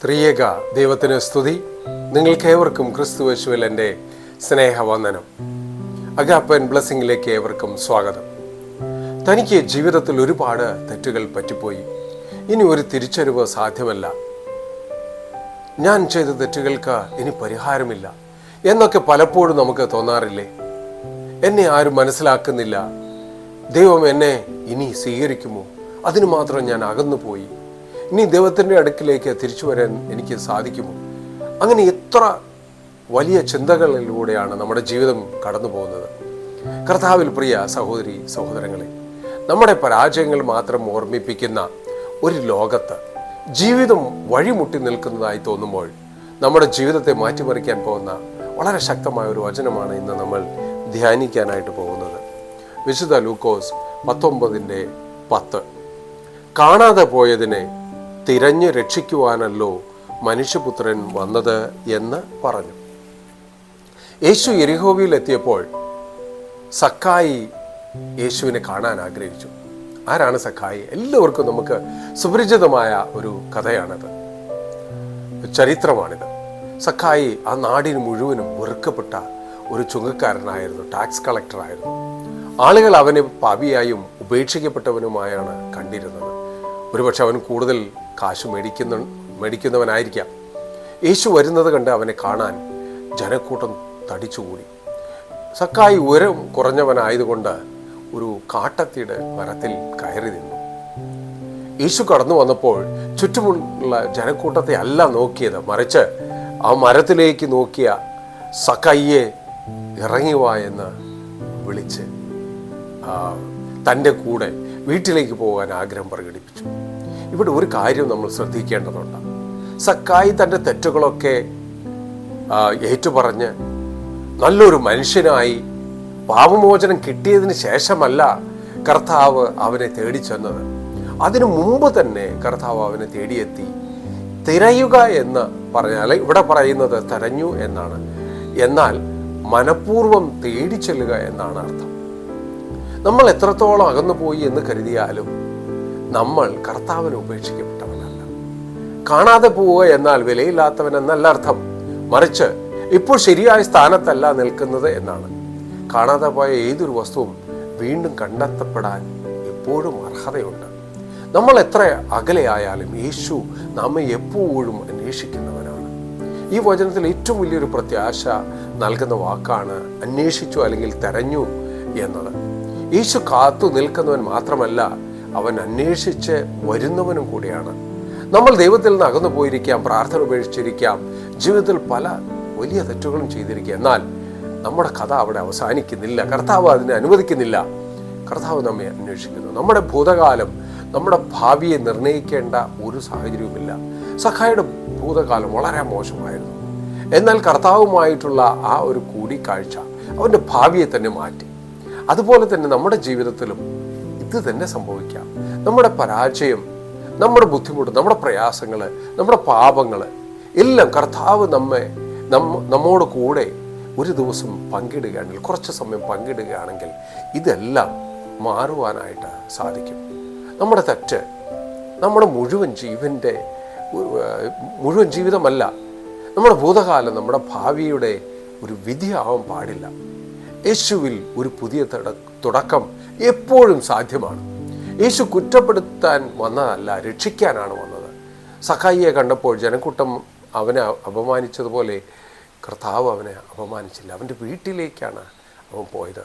ത്രിയേക ദൈവത്തിന് സ്തുതി. നിങ്ങൾക്കേവർക്കും ക്രിസ്തുയേശുവിൽ എൻ്റെ സ്നേഹവന്ദനം. അഗാപ്പൻ ബ്ലെസ്സിങ്ങിലേക്ക് ഏവർക്കും സ്വാഗതം. തനിക്ക് ജീവിതത്തിൽ ഒരുപാട് തെറ്റുകൾ പറ്റിപ്പോയി, ഇനി ഒരു തിരിച്ചറിവ് സാധ്യമല്ല, ഞാൻ ചെയ്ത തെറ്റുകൾക്ക് ഇനി പരിഹാരമില്ല എന്നൊക്കെ പലപ്പോഴും നമുക്ക് തോന്നാറില്ലേ? എന്നെ ആരും മനസ്സിലാക്കുന്നില്ല, ദൈവം എന്നെ ഇനി സ്വീകരിക്കുമോ, അതിനു മാത്രം ഞാൻ അകന്നുപോയി, ഇനി ദൈവത്തിൻ്റെ അടുക്കിലേക്ക് തിരിച്ചു വരാൻ എനിക്ക് സാധിക്കുമോ? അങ്ങനെ എത്ര വലിയ ചിന്തകളിലൂടെയാണ് നമ്മുടെ ജീവിതം കടന്നു പോകുന്നത്. കർത്താവിൽ പ്രിയ സഹോദരി സഹോദരങ്ങളെ, നമ്മുടെ പരാജയങ്ങൾ മാത്രം ഓർമ്മിപ്പിക്കുന്ന ഒരു ലോകത്ത് ജീവിതം വഴിമുട്ടി നിൽക്കുന്നതായി തോന്നുമ്പോൾ നമ്മുടെ ജീവിതത്തെ മാറ്റിമറിക്കാൻ പോകുന്ന വളരെ ശക്തമായ ഒരു വചനമാണ് ഇന്ന് നമ്മൾ ധ്യാനിക്കാനായിട്ട് പോകുന്നത്. വിശുദ്ധ ലൂക്കോസ് 19:10. കാണാതെ പോയതിനെ തിരഞ്ഞ് രക്ഷിക്കുവാനല്ലോ മനുഷ്യപുത്രൻ വന്നത് എന്ന് പറഞ്ഞു. യേശു യെരിഹോവിൽ എത്തിയപ്പോൾ സക്കായി യേശുവിനെ കാണാൻ ആഗ്രഹിച്ചു. ആരാണ് സക്കായി? എല്ലാവർക്കും നമുക്ക് സുപരിചിതമായ ഒരു കഥയാണിത്, ചരിത്രമാണിത്. സക്കായി ആ നാടിന് മുഴുവനും വെറുക്കപ്പെട്ട ഒരു ചുങ്കക്കാരനായിരുന്നു, ടാക്സ് കളക്ടറായിരുന്നു. ആളുകൾ അവനെ പാപിയായും ഉപേക്ഷിക്കപ്പെട്ടവനുമായാണ് കണ്ടിരുന്നത്. ഒരുപക്ഷെ അവൻ കൂടുതൽ കാശ് മേടിക്കുന്നവനായിരിക്കാം. യേശു വരുന്നത് കണ്ട് അവനെ കാണാൻ ജനക്കൂട്ടം തടിച്ചുകൂടി. സക്കായി ഉയരം കുറഞ്ഞവനായതുകൊണ്ട് ഒരു കാട്ടത്തിയുടെ മരത്തിൽ കയറി നിന്നു. യേശു കടന്നു വന്നപ്പോൾ ചുറ്റുമുള്ള ജനക്കൂട്ടത്തെ അല്ല നോക്കിയത്, മറിച്ച് ആ മരത്തിലേക്ക് നോക്കിയ സക്കായിയെ ഇറങ്ങി വാ എന്ന് വിളിച്ച് തൻ്റെ കൂടെ വീട്ടിലേക്ക് പോകാൻ ആഗ്രഹം പ്രകടിപ്പിച്ചു. ഇവിടെ ഒരു കാര്യം നമ്മൾ ശ്രദ്ധിക്കേണ്ടതുണ്ട്. സക്കായി തൻ്റെ തെറ്റുകളൊക്കെ ഏറ്റുപറഞ്ഞ് നല്ലൊരു മനുഷ്യനായി പാപമോചനം കിട്ടിയതിന് ശേഷമല്ല കർത്താവ് അവനെ തേടി ചെന്നത്. അതിനു മുമ്പ് തന്നെ കർത്താവ് അവനെ തേടിയെത്തി. തിരയുക എന്ന് പറഞ്ഞാൽ ഇവിടെ പറയുന്നത് തിരഞ്ഞു എന്നാണ്, എന്നാൽ മനഃപൂർവ്വം തേടി ചെല്ലുക എന്നാണ് അർത്ഥം. നമ്മൾ എത്രത്തോളം അകന്നു പോയി എന്ന് കരുതിയാലും നമ്മൾ കർത്താവിനെ ഉപേക്ഷിക്കപ്പെട്ടവനല്ല. കാണാതെ പോവുക എന്നാൽ വിലയില്ലാത്തവൻ എന്നല്ല അർത്ഥം, മറിച്ച് ഇപ്പോൾ ശരിയായ സ്ഥാനത്തല്ല നിൽക്കുന്നത് എന്നാണ്. കാണാതെ പോയ ഏതൊരു വസ്തുവും വീണ്ടും കണ്ടെത്തപ്പെടാൻ എപ്പോഴും അർഹതയുണ്ട്. നമ്മൾ എത്ര അകലെയായാലും യേശു നമ്മെ എപ്പോഴും അന്വേഷിക്കുന്നവനാണ്. ഈ വചനത്തിൽ ഏറ്റവും വലിയൊരു പ്രത്യാശ നൽകുന്ന വാക്കാണ് അന്വേഷിച്ചു അല്ലെങ്കിൽ തെരഞ്ഞു എന്നത്. യേശു കാത്തു നിൽക്കുന്നവൻ മാത്രമല്ല, അവൻ അന്വേഷിച്ച് വരുന്നവനും കൂടിയാണ്. നമ്മൾ ദൈവത്തിൽ നിന്ന് അകന്നു പോയിരിക്കാം, പ്രാർത്ഥന ഉപേക്ഷിച്ചിരിക്കാം, ജീവിതത്തിൽ പല വലിയ തെറ്റുകളും ചെയ്തിരിക്കുക. എന്നാൽ നമ്മുടെ കഥ അവിടെ അവസാനിക്കുന്നില്ല. കർത്താവ് അതിനെ അനുവദിക്കുന്നില്ല. കർത്താവ് നമ്മെ അന്വേഷിക്കുന്നു. നമ്മുടെ ഭൂതകാലം, നമ്മുടെ ഭാവിയെ നിർണ്ണയിക്കേണ്ട ഒരു സാഹചര്യവുമില്ല. സഖായിയുടെ ഭൂതകാലം വളരെ മോശമായിരുന്നു. എന്നാൽ കർത്താവുമായിട്ടുള്ള ആ ഒരു കൂടിക്കാഴ്ച അവൻ്റെ ഭാവിയെ തന്നെ മാറ്റി. അതുപോലെ തന്നെ നമ്മുടെ ജീവിതത്തിലും ഇത് തന്നെ സംഭവിക്കാം. നമ്മുടെ പരാജയം, നമ്മുടെ ബുദ്ധിമുട്ട്, നമ്മുടെ പ്രയാസങ്ങൾ, നമ്മുടെ പാപങ്ങൾ എല്ലാം കർത്താവ് നമ്മോട് കൂടെ ഒരു ദിവസം പങ്കിടുകയാണെങ്കിൽ, കുറച്ച് സമയം പങ്കിടുകയാണെങ്കിൽ ഇതെല്ലാം മാറുവാനായിട്ട് സാധിക്കും. നമ്മുടെ തെറ്റ് നമ്മുടെ മുഴുവൻ ജീവിതമല്ല, നമ്മുടെ ഭൂതകാലം, നമ്മുടെ ഭാവിയുടെ ഒരു വിധിയാവാൻ പാടില്ല. യേശുവിൽ ഒരു പുതിയ തുടക്കം എപ്പോഴും സാധ്യമാണ്. യേശു കുറ്റപ്പെടുത്താൻ വന്നതല്ല, രക്ഷിക്കാനാണ് വന്നത്. സഖായിയെ കണ്ടപ്പോൾ ജനക്കൂട്ടം അവനെ അപമാനിച്ചതുപോലെ കർത്താവ് അവനെ അപമാനിച്ചില്ല. അവൻ്റെ വീട്ടിലേക്കാണ് അവൻ പോയത്.